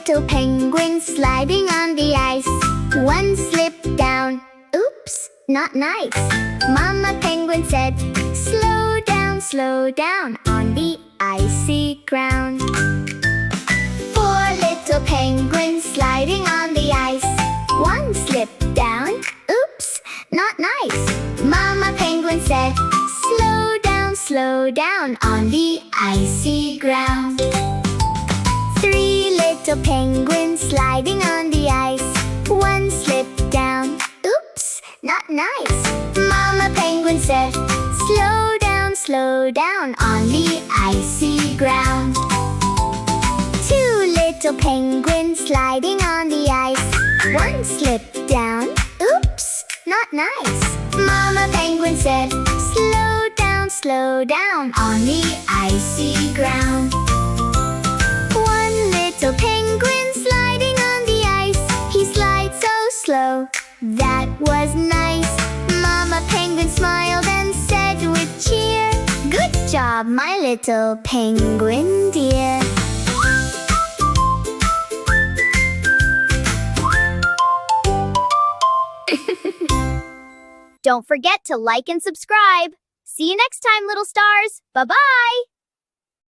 little penguins sliding on the ice. One slipped down. Oops, not nice. Mama penguin said, slow down on the icy ground. Four little penguins sliding on the ice. One slipped down. Oops, not nice. Mama penguin said, slow down on the icy ground. Three little penguins sliding on the ice. One slipped down. Oops, not nice. Mama penguin said, slow down on the icy ground. Two little penguins sliding on the ice. One slipped down. Oops, not nice. Mama penguin said, slow down on the icy ground. One little penguin sliding on the ice. He slides so slow, that was nice. Mama penguin smiled and said with cheer, good job, my little penguin dear. Don't forget to like and subscribe. See you next time, little stars. Bye-bye!